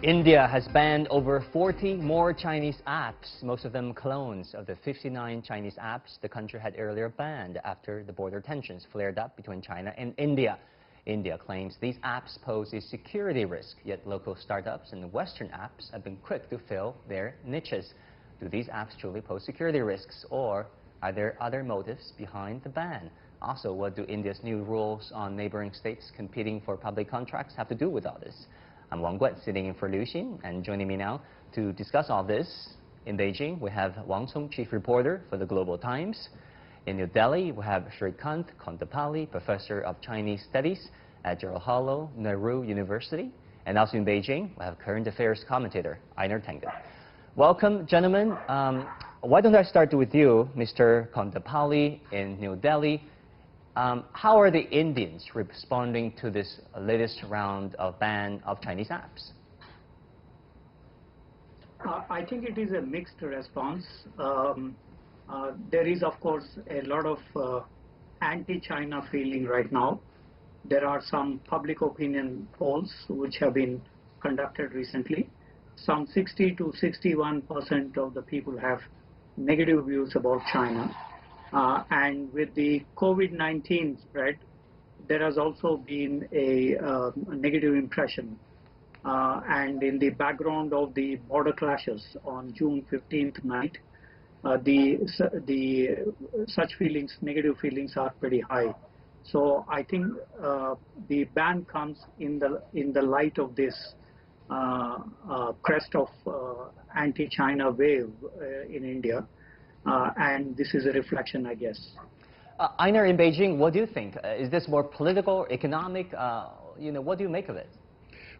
India has banned over 40 more Chinese apps, most of them clones of the 59 Chinese apps the country had earlier banned after the border tensions flared up between China and India. India claims these apps pose a security risk, yet local startups and Western apps have been quick to fill their niches. Do these apps truly pose security risks, or are there other motives behind the ban? Also, what do India's new rules on neighboring states competing for public contracts have to do with all this? I'm Wang Gong, sitting in for Liu Xin, and joining me now to discuss all this in Beijing, we have Wang Cong, chief reporter for the Global Times. In New Delhi, we have Srikanth Kondapalli, professor of Chinese studies at Jawaharlal Nehru University. And also in Beijing, we have current affairs commentator Einar Tangen. Welcome, gentlemen. Why don't I start with you, Mr. Kondapalli in New Delhi. How are the Indians responding to this latest round of ban of Chinese apps? I think it is a mixed response. There is, of course, a lot of anti-China feeling right now. There are some public opinion polls which have been conducted recently. Some 60 to 61% of the people have negative views about China. And with the COVID-19 spread, there has also been a negative impression. And in the background of the border clashes on June 15th night, such feelings, negative feelings, are pretty high. So I think the ban comes in the light of this crest of anti-China wave in India. And this is a reflection, I guess. Einar, in Beijing, what do you think? Is this more political, economic? What do you make of it?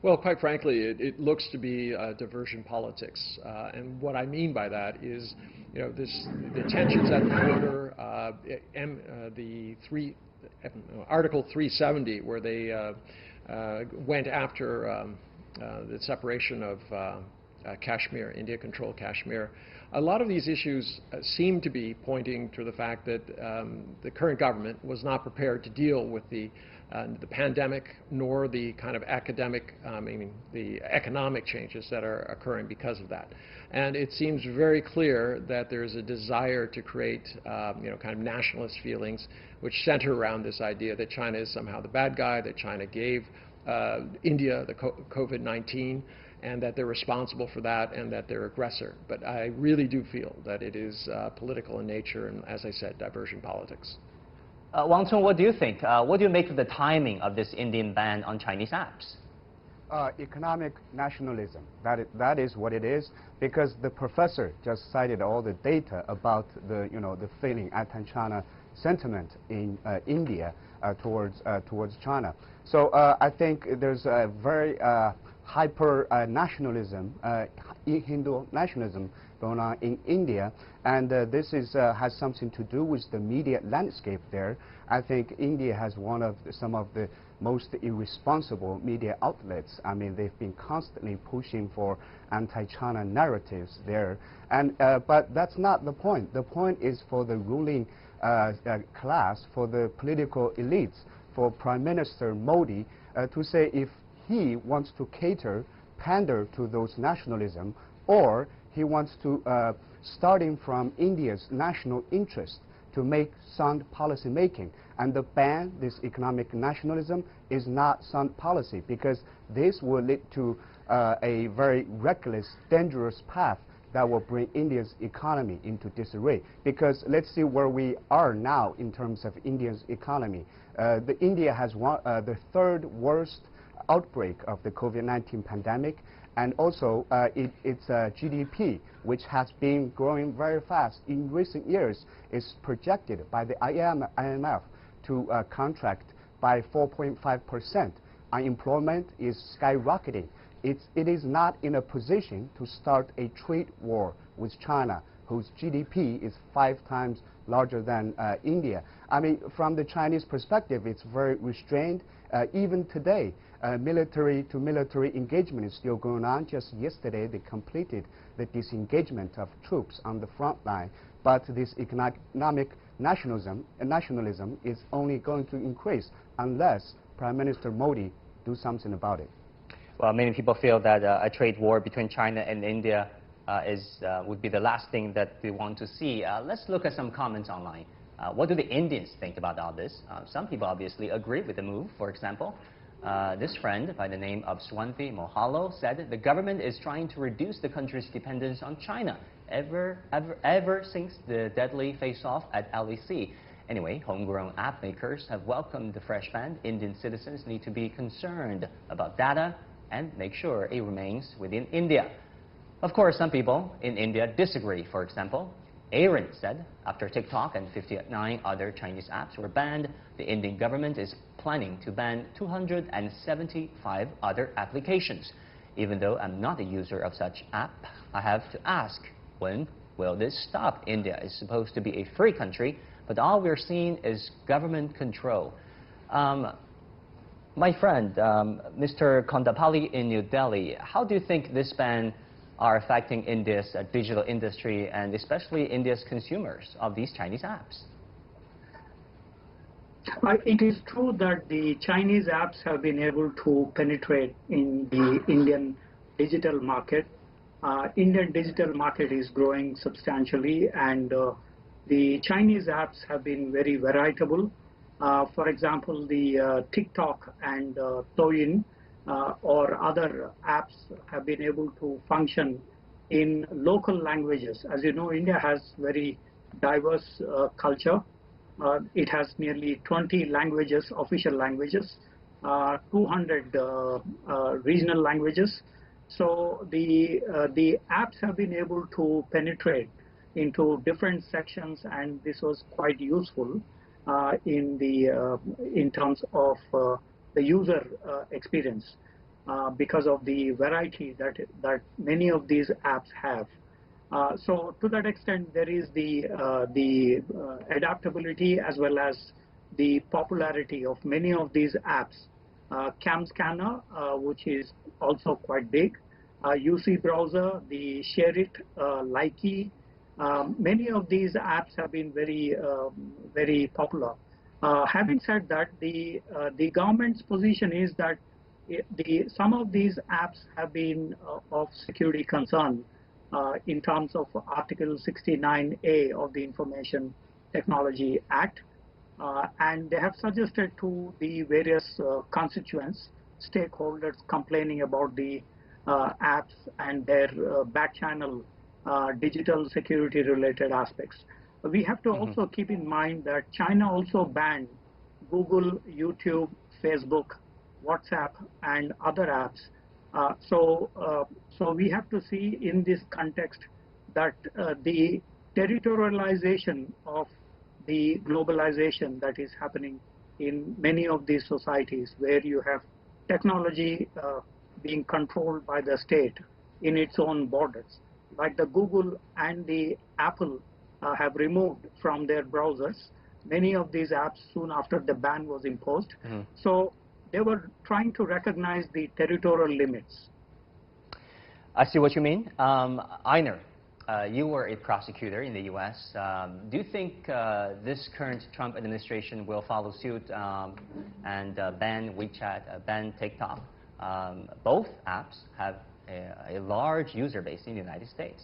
Well, quite frankly, it looks to be diversion politics. And what I mean by that is, the tensions at the border, Article 370, where they went after the separation of Kashmir, India-controlled Kashmir. A lot of these issues seem to be pointing to the fact that the current government was not prepared to deal with the pandemic, nor the kind of the economic changes that are occurring because of that. And it seems very clear that there's a desire to create, kind of nationalist feelings, which center around this idea that China is somehow the bad guy, that China gave India the COVID-19, and that they're responsible for that, and that they're aggressor. But I really do feel that it is political in nature, and as I said, diversion politics. Wang Cong, what do you think? What do you make of the timing of this Indian ban on Chinese apps? Economic nationalism. That is what it is, because the professor just cited all the data about the feeling anti-China sentiment in India towards China. So I think there's a very hyper nationalism, Hindu nationalism going on in India, and this has something to do with the media landscape there. I think India has some of the most irresponsible media outlets. I mean, they've been constantly pushing for anti-China narratives there, and but that's not the point. The point is for the ruling class, for the political elites, for Prime Minister Modi to say if he wants to pander to those nationalism, or he wants to, starting from India's national interest, to make sound policy making. And the ban, this economic nationalism, is not sound policy, because this will lead to a very reckless, dangerous path that will bring India's economy into disarray. Because let's see where we are now in terms of India's economy. India has the third worst outbreak of the COVID-19 pandemic, and also its GDP, which has been growing very fast in recent years, is projected by the IMF to contract by 4.5%. Unemployment is skyrocketing. It is not in a position to start a trade war with China, whose GDP is 5 times larger than India. I mean, from the Chinese perspective, it's very restrained. Even today, military-to-military engagement is still going on. Just yesterday, they completed the disengagement of troops on the front line. But this economic nationalism is only going to increase unless Prime Minister Modi do something about it. Well, many people feel that a trade war between China and India would be the last thing that we want to see. Let's look at some comments online. What do the Indians think about all this? Some people obviously agree with the move. For example, this friend by the name of Swanti Mohalo said the government is trying to reduce the country's dependence on China ever since the deadly face-off at LEC. Anyway, homegrown app makers have welcomed the fresh ban. Indian citizens need to be concerned about data and make sure it remains within India. Of course, some people in India disagree. For example, Aaron said after TikTok and 59 other Chinese apps were banned, the Indian government is planning to ban 275 other applications. Even though I'm not a user of such app, I have to ask, when will this stop? India is supposed to be a free country, but all we're seeing is government control. My friend, Mr. Kondapalli in New Delhi, how do you think this ban are affecting India's digital industry and especially India's consumers of these Chinese apps? It is true that the Chinese apps have been able to penetrate in the Indian digital market. Indian digital market is growing substantially, and the Chinese apps have been very veritable. For example, the TikTok and Douyin or other apps have been able to function in local languages. As you know, India has very diverse culture. It has nearly 20 languages, official languages, 200 regional languages. So the apps have been able to penetrate into different sections, and this was quite useful in terms of the user experience because of the variety that many of these apps have. So to that extent, there is the adaptability as well as the popularity of many of these apps. Cam Scanner, which is also quite big, UC Browser, the Share It, Likey. Many of these apps have been very popular. Having said that, the government's position is that some of these apps have been of security concern in terms of Article 69A of the Information Technology Act, and they have suggested to the various constituents, stakeholders complaining about the apps and their back channel digital security related aspects. We have to also keep in mind that China also banned Google, YouTube, Facebook, WhatsApp, and other apps. So we have to see in this context that the territorialization of the globalization that is happening in many of these societies, where you have technology being controlled by the state in its own borders, like the Google and the Apple have removed from their browsers many of these apps soon after the ban was imposed. So they were trying to recognize the territorial limits. I see what you mean. Einar, you were a prosecutor in the U.S. Do you think this current Trump administration will follow suit and ban WeChat, ban TikTok? Both apps have a large user base in the United States.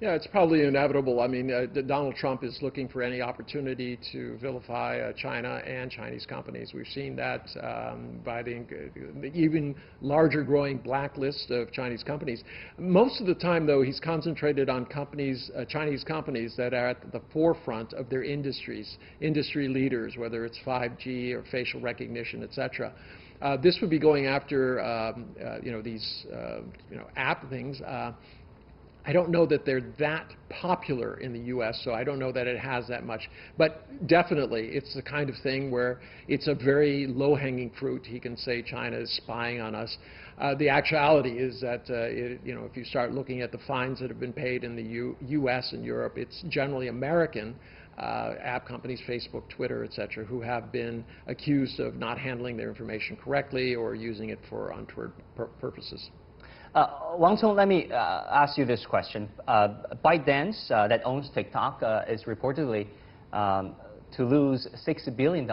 Yeah, it's probably inevitable. I mean, Donald Trump is looking for any opportunity to vilify China and Chinese companies. We've seen that by the even larger growing blacklist of Chinese companies. Most of the time, though, he's concentrated on companies, Chinese companies that are at the forefront of their industries, industry leaders, whether it's 5G or facial recognition, etc. This would be going after, these, app things. I don't know that they're that popular in the U.S., so I don't know that it has that much. But definitely, it's the kind of thing where it's a very low-hanging fruit. He can say China is spying on us. The actuality is that, if you start looking at the fines that have been paid in the U.S. and Europe, it's generally American app companies, Facebook, Twitter, etc., who have been accused of not handling their information correctly or using it for untoward purposes. Wang Gong, let me ask you this question. ByteDance, that owns TikTok, is reportedly to lose $6 billion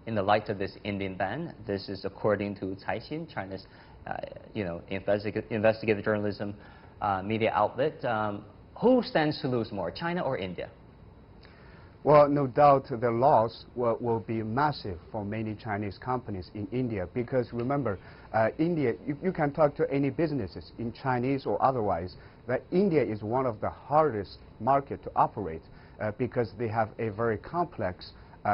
in the light of this Indian ban. This is according to Caixin, China's investigative journalism media outlet. Who stands to lose more, China or India? Well, no doubt the loss will be massive for many Chinese companies in India, because remember, India, you can talk to any businesses in Chinese or otherwise, that India is one of the hardest market to operate because they have a very complex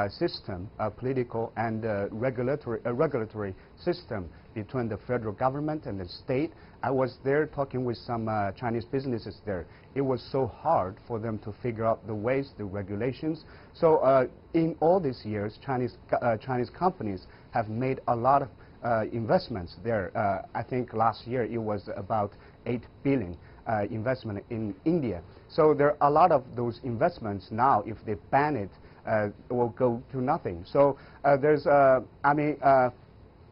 system, political and regulatory system between the federal government and the state. I was there talking with some Chinese businesses there. It was so hard for them to figure out the ways, the regulations. So in all these years, Chinese companies have made a lot of investments there. I think last year it was about 8 billion investment in India. So there are a lot of those investments now, if they ban it, will go to nothing. So there's,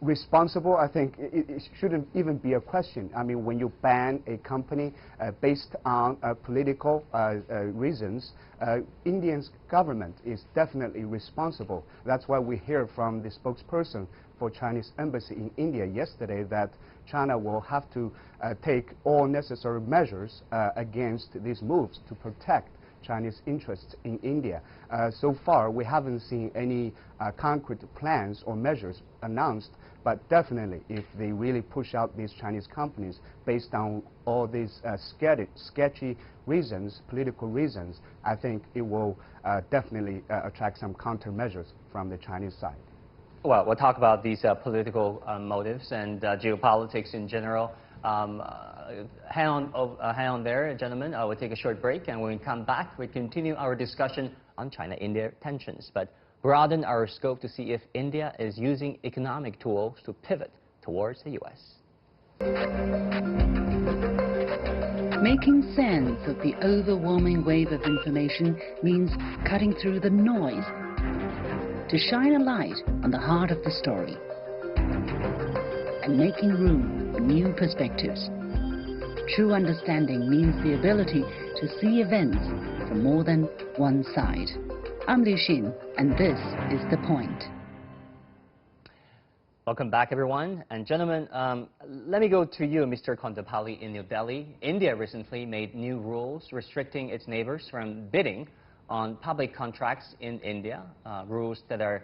responsible, I think it shouldn't even be a question. I mean, when you ban a company based on political reasons, India's government is definitely responsible. That's why we hear from the spokesperson for Chinese embassy in India yesterday that China will have to take all necessary measures against these moves to protect Chinese interests in India. So far, we haven't seen any concrete plans or measures announced, but definitely if they really push out these Chinese companies based on all these sketchy reasons, political reasons, I think it will definitely attract some countermeasures from the Chinese side. Well, we'll talk about these political motives and geopolitics in general. Hang on there, gentlemen. We'll take a short break, and when we come back, we continue our discussion on China-India tensions, but broaden our scope to see if India is using economic tools to pivot towards the U.S. Making sense of the overwhelming wave of information means cutting through the noise to shine a light on the heart of the story and making room for new perspectives. True understanding means the ability to see events from more than one side. I'm Liu Xin, and this is The Point. Welcome back, everyone. And gentlemen, let me go to you, Mr. Kondapalli in New Delhi. India recently made new rules restricting its neighbors from bidding on public contracts in India, rules that are,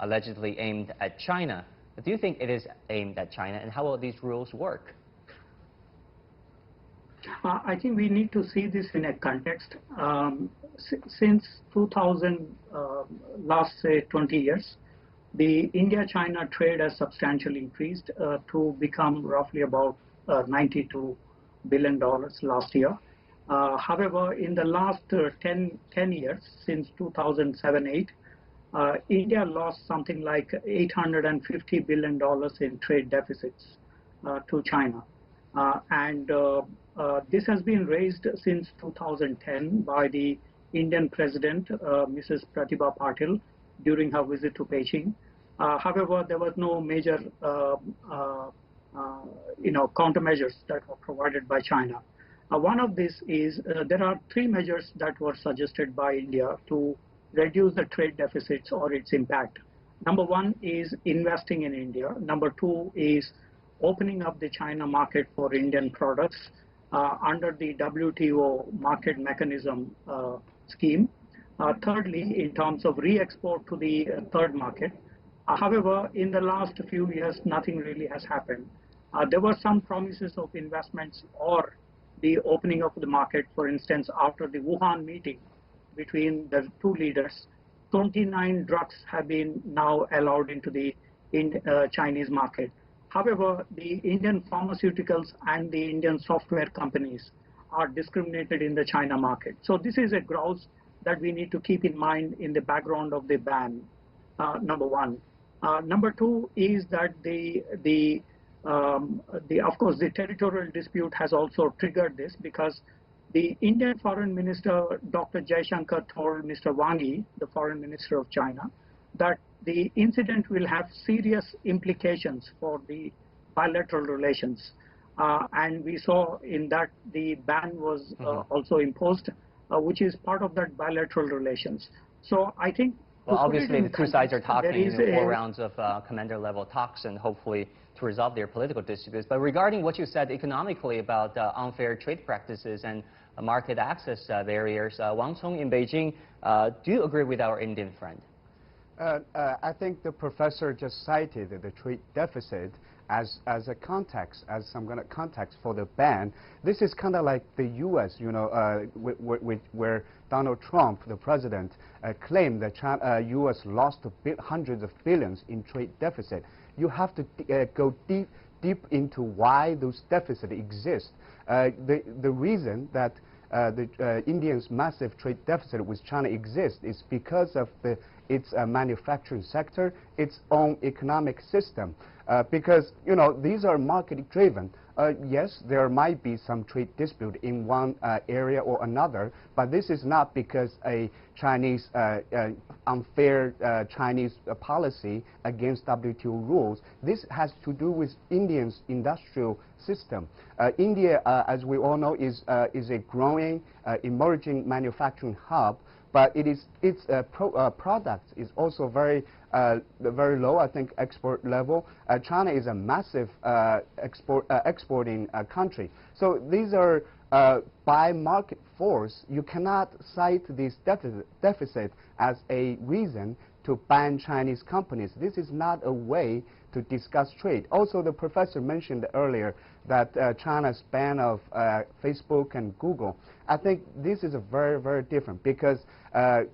allegedly aimed at China. But do you think it is aimed at China, and how will these rules work? I think we need to see this in a context. Since 2000, last say 20 years, the India-China trade has substantially increased to become roughly about $92 billion last year. However, in the last 10 years, since 2007-8, India lost something like $850 billion in trade deficits to China. This has been raised since 2010 by the Indian President, Mrs. Pratibha Patil, during her visit to Beijing. However, there was no major countermeasures that were provided by China. One of these is there are 3 measures that were suggested by India to reduce the trade deficits or its impact. Number 1 is investing in India. Number 2 is opening up the China market for Indian products under the WTO market mechanism scheme. Thirdly, in terms of re-export to the third market. However, in the last few years, nothing really has happened. There were some promises of investments or the opening of the market. For instance, after the Wuhan meeting between the 2 leaders, 29 drugs have been now allowed into the Chinese market. However, the Indian pharmaceuticals and the Indian software companies are discriminated in the China market. So this is a grouse that we need to keep in mind in the background of the ban, number 1. Number 2 is that of course, the territorial dispute has also triggered this, because the Indian Foreign Minister, Dr. Jaishankar, told Mr. Wang Yi, the Foreign Minister of China, that the incident will have serious implications for the bilateral relations. And we saw in that the ban was also imposed, which is part of that bilateral relations. So I think Well, To put it obviously, in the two sides are context, there talking, is 4 a- rounds of commander-level talks, and hopefully to resolve their political disputes. But regarding what you said economically about unfair trade practices and market access barriers, Wang Gong in Beijing, do you agree with our Indian friend? I think the professor just cited the trade deficit as a context, as some kind of context for the ban. This is kind of like the U.S., you know, where Donald Trump, the president, claimed that U.S. lost hundreds of billions in trade deficit. You have to go deep into why those deficits exist. The reason that India's massive trade deficit with China exists is because of its manufacturing sector, its own economic system. Because, you know, these are market-driven. Yes, there might be some trade dispute in one area or another, but this is not because a Chinese unfair Chinese policy against WTO rules. This has to do with India's industrial system. India, as we all know, is a growing, emerging manufacturing hub. But its product is also very low, I think, export level. China is a massive exporting country. So these are by market force. You cannot cite this deficit as a reason to ban Chinese companies. This is not a way to discuss trade. Also, the professor mentioned earlier that China's ban of Facebook and Google. I think this is a very different, because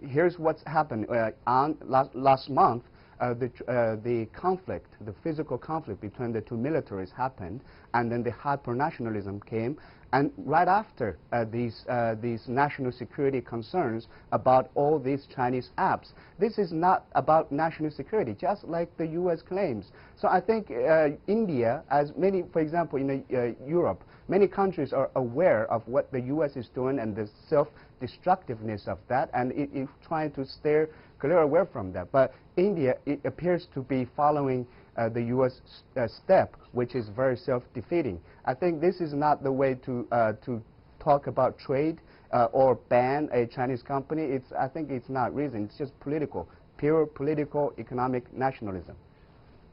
here's what's happened. Last month, the conflict, the physical conflict between the two militaries happened, and then the hyper-nationalism came. And right after these national security concerns about all these Chinese apps, this is not about national security, just like the U.S. claims. So I think India, as many, for example, in Europe, many countries are aware of what the U.S. is doing and the self-destructiveness of that, and it is trying to steer clear away from that. But India, it appears to be following the U.S. Step, which is very self-defeating. I think this is not the way to talk about trade or ban a Chinese company. I think it's not reason. It's just political, pure political economic nationalism.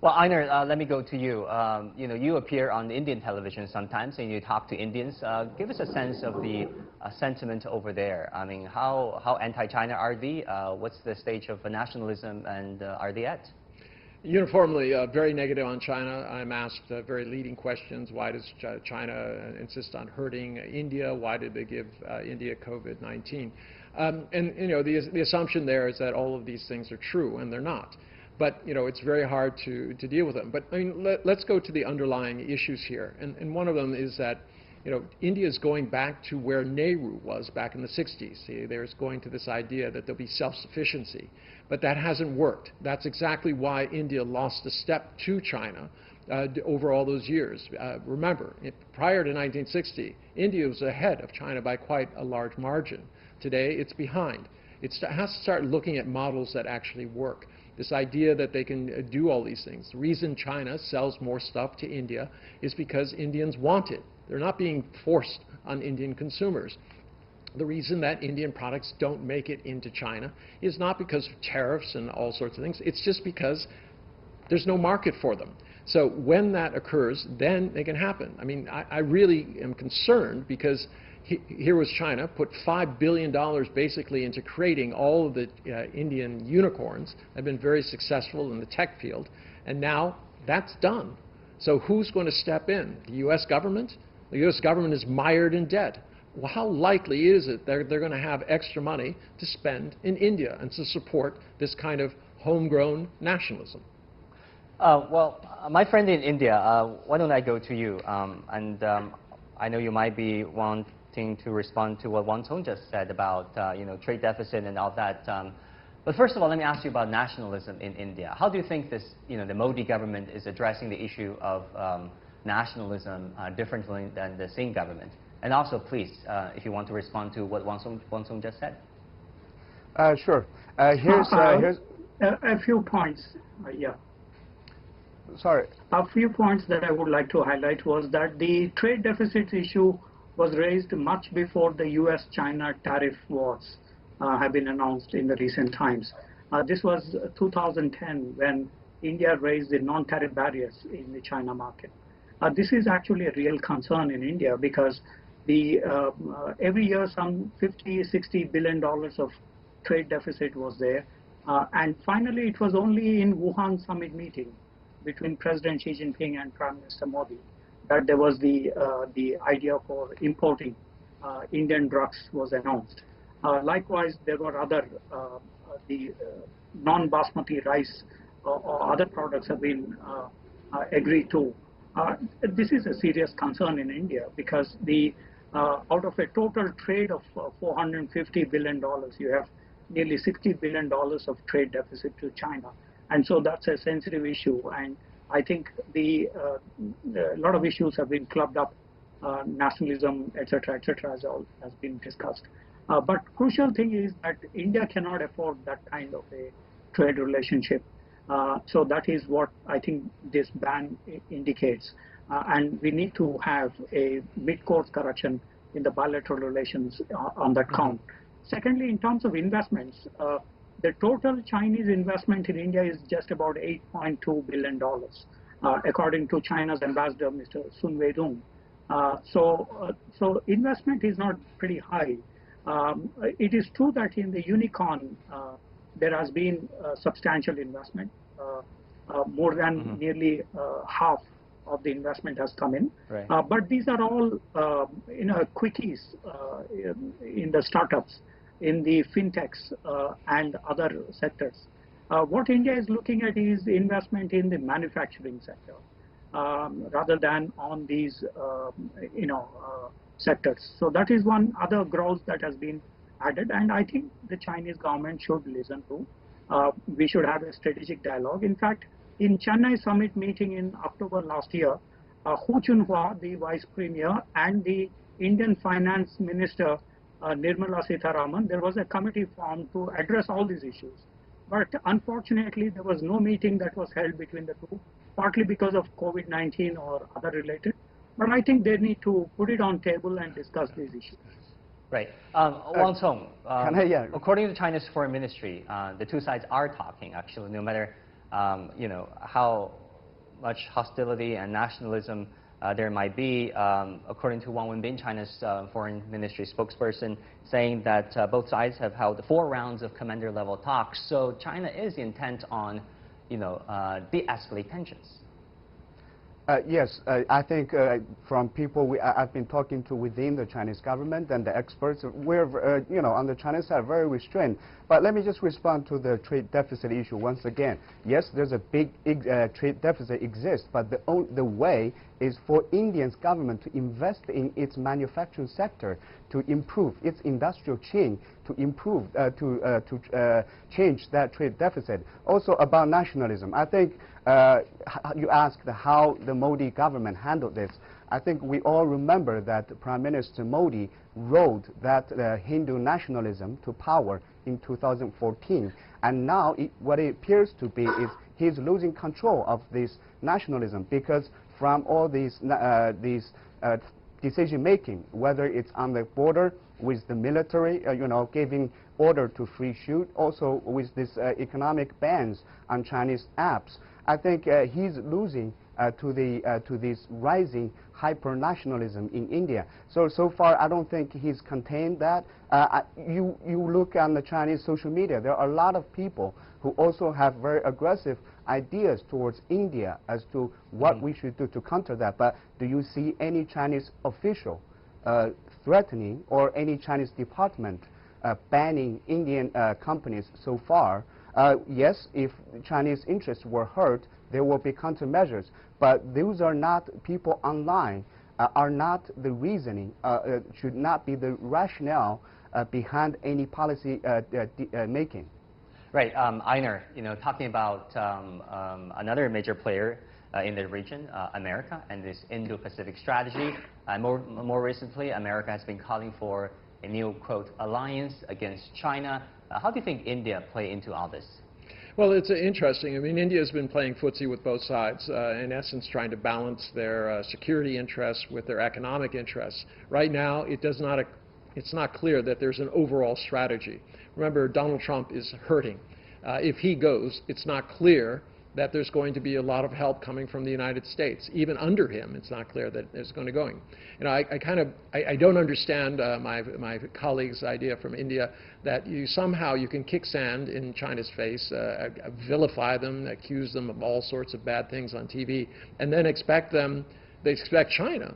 Well, Einar, let me go to you. You know, you appear on Indian television sometimes, and you talk to Indians. Give us a sense of the sentiment over there. I mean, how anti-China are they? What's the stage of nationalism, and are they at? Uniformly very negative on China. I'm asked very leading questions. Why does China insist on hurting India? Why did they give India COVID-19? And you know, the assumption there is that all of these things are true, and they're not. But you know, it's very hard to deal with them. But I mean, let's go to the underlying issues here. And one of them is that, you know, India is going back to where Nehru was back in the 60s. See, there's going to this idea that there'll be self-sufficiency. But that hasn't worked. That's exactly why India lost a step to China over all those years. Remember, prior to 1960, India was ahead of China by quite a large margin. Today, it's behind. It has to start looking at models that actually work. This idea that they can do all these things. The reason China sells more stuff to India is because Indians want it. They're not being forced on Indian consumers. The reason that Indian products don't make it into China is not because of tariffs and all sorts of things. It's just because there's no market for them. So when that occurs, then they can happen. I mean, I really am concerned, because here was China, put $5 billion basically into creating all of the Indian unicorns. They've been very successful in the tech field, and now that's done. So who's going to step in? The U.S. government? The U.S. government is mired in debt. Well, how likely is it they're going to have extra money to spend in India and to support this kind of homegrown nationalism? Well, my friend in India, why don't I go to you? I know you might be wanting to respond to what Wang Gong just said about you know, trade deficit and all that. But first of all, let me ask you about nationalism in India. How do you think this, you know, the Modi government is addressing the issue of nationalism differently than the Singh government? And also, please, if you want to respond to what Wang Gong just said. Sure. Here's a few points. Yeah. Sorry. A few points that I would like to highlight was that the trade deficit issue was raised much before the U.S.-China tariff wars have been announced in the recent times. This was 2010 when India raised the non-tariff barriers in the China market. This is actually a real concern in India because every year some 50–60 billion dollars of trade deficit was there. And finally, it was only in Wuhan summit meeting between President Xi Jinping and Prime Minister Modi that there was the idea for importing Indian drugs was announced. Likewise, there were other non-basmati rice or other products have been agreed to. This is a serious concern in India because out of a total trade of $450 billion, you have nearly $60 billion of trade deficit to China. And so that's a sensitive issue. And I think a lot of issues have been clubbed up, nationalism, etc., has been discussed. But crucial thing is that India cannot afford that kind of a trade relationship. So that is what I think this ban indicates. And we need to have a mid-course correction in the bilateral relations on that count. Secondly, in terms of investments, the total Chinese investment in India is just about $8.2 billion, according to China's ambassador, Mr. Sun Weidong. So investment is not pretty high. It is true that in the unicorn, there has been substantial investment. More than nearly half of the investment has come in. Right. But these are all quickies in the startups, in the fintechs and other sectors. What India is looking at is investment in the manufacturing sector rather than on these sectors. So that is one other growth that has been added, and I think the Chinese government should listen to. We should have a strategic dialogue. In fact, in Chennai summit meeting in October last year, Hu Chunhua, the vice premier, and the Indian finance minister, Nirmala Sitharaman, there was a committee formed to address all these issues. But unfortunately, there was no meeting that was held between the two, partly because of COVID-19 or other related. But I think they need to put it on table and discuss these issues. Right. Wang Song, according to China's foreign ministry, the two sides are talking, actually, no matter how much hostility and nationalism there might be. According to Wang Wenbin, China's foreign ministry spokesperson, saying that both sides have held 4 rounds of commander-level talks. So China is intent on, de-escalate tensions. Yes, I think from people I've been talking to within the Chinese government and the experts, we're, on the Chinese side, very restrained. But let me just respond to the trade deficit issue once again. Yes, there's a big trade deficit exists, but the way is for India's government to invest in its manufacturing sector, to improve its industrial chain, to improve, to change that trade deficit. Also about nationalism, I think you asked how the Modi government handled this. I think we all remember that Prime Minister Modi rode that Hindu nationalism to power in 2014. And now what it appears to be is he's losing control of this nationalism, because from all these decision making, whether it's on the border with the military, giving order to free shoot, also with this economic bans on Chinese apps, I think he's losing to this rising hyper-nationalism in India. So far, I don't think he's contained that. You look on the Chinese social media, there are a lot of people who also have very aggressive ideas towards India as to what we should do to counter that. But do you see any Chinese official threatening, or any Chinese department banning Indian companies so far? Yes, if Chinese interests were hurt, there will be countermeasures. But those are not people online, are not the reasoning, should not be the rationale behind any policy making. Right, Einar, talking about another major player in the region, America, and this Indo-Pacific strategy. More recently, America has been calling for a new, quote, alliance against China. How do you think India play into all this? Well, it's interesting. I mean, India has been playing footsie with both sides, in essence trying to balance their security interests with their economic interests. Right now, it's not clear that there's an overall strategy. Remember, Donald Trump is hurting. if he goes, it's not clear that there's going to be a lot of help coming from the United States. Even under him, it's not clear that it's going to go. You know, I don't understand my colleague's idea from India that somehow you can kick sand in China's face, vilify them, accuse them of all sorts of bad things on TV, and then expect China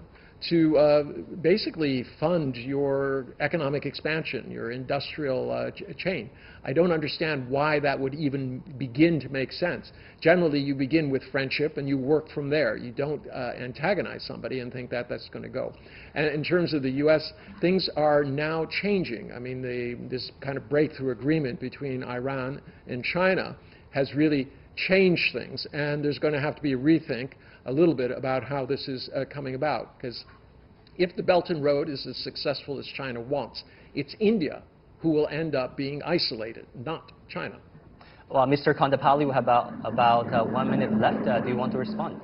to basically fund your economic expansion, your industrial chain. I don't understand why that would even begin to make sense. Generally, you begin with friendship and you work from there. You don't antagonize somebody and think that that's going to go. And in terms of the U.S., things are now changing. I mean, this kind of breakthrough agreement between Iran and China has really changed things, and there's going to have to be a rethink a little bit about how this is coming about, because if the Belt and Road is as successful as China wants, it's India who will end up being isolated, not China. Well, Mr. Kondapalli, we have about 1 minute left. Do you want to respond?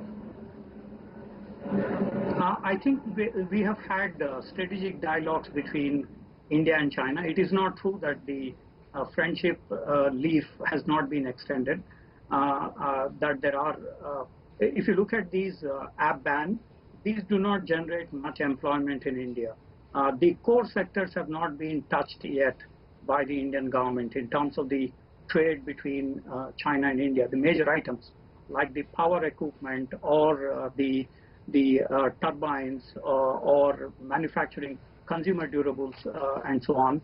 I think we have had strategic dialogues between India and China. It is not true that the friendship leaf has not been extended. That there are, if you look at these app ban, these do not generate much employment in India. The core sectors have not been touched yet by the Indian government in terms of the trade between China and India. The major items like the power equipment or the turbines or manufacturing consumer durables and so on,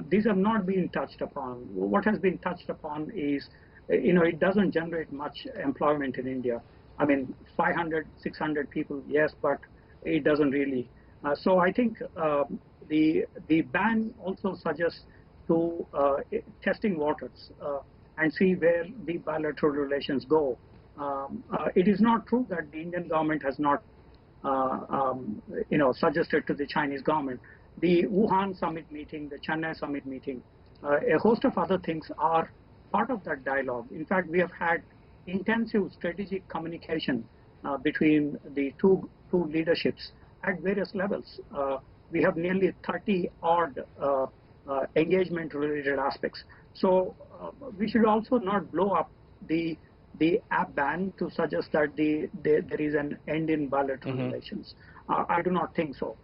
these have not been touched upon. What has been touched upon is, it doesn't generate much employment in India. I mean, 500, 600 people, yes, but it doesn't really. So I think the ban also suggests to testing waters and see where the bilateral relations go. It is not true that the Indian government has not, suggested to the Chinese government. The Wuhan summit meeting, the Chennai summit meeting, a host of other things are part of that dialogue. In fact, we have had intensive strategic communication between the two leaderships at various levels. We have nearly 30 odd engagement-related aspects. So we should also not blow up the app ban to suggest that there is an end in bilateral relations. I do not think so.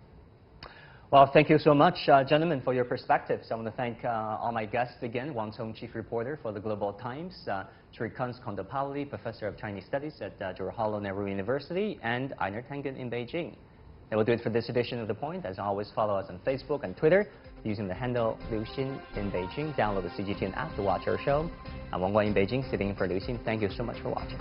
Well, thank you so much, gentlemen, for your perspectives. I want to thank all my guests again, Wang Gong, Chief Reporter for the Global Times, Srikanth Kondapalli, Professor of Chinese Studies at Jawaharlal Nehru University, and Einar Tangen in Beijing. That will do it for this edition of The Point. As always, follow us on Facebook and Twitter using the handle Liu Xin in Beijing. Download the CGTN app to watch our show. I'm Wang Gong in Beijing, sitting in for Liu Xin. Thank you so much for watching.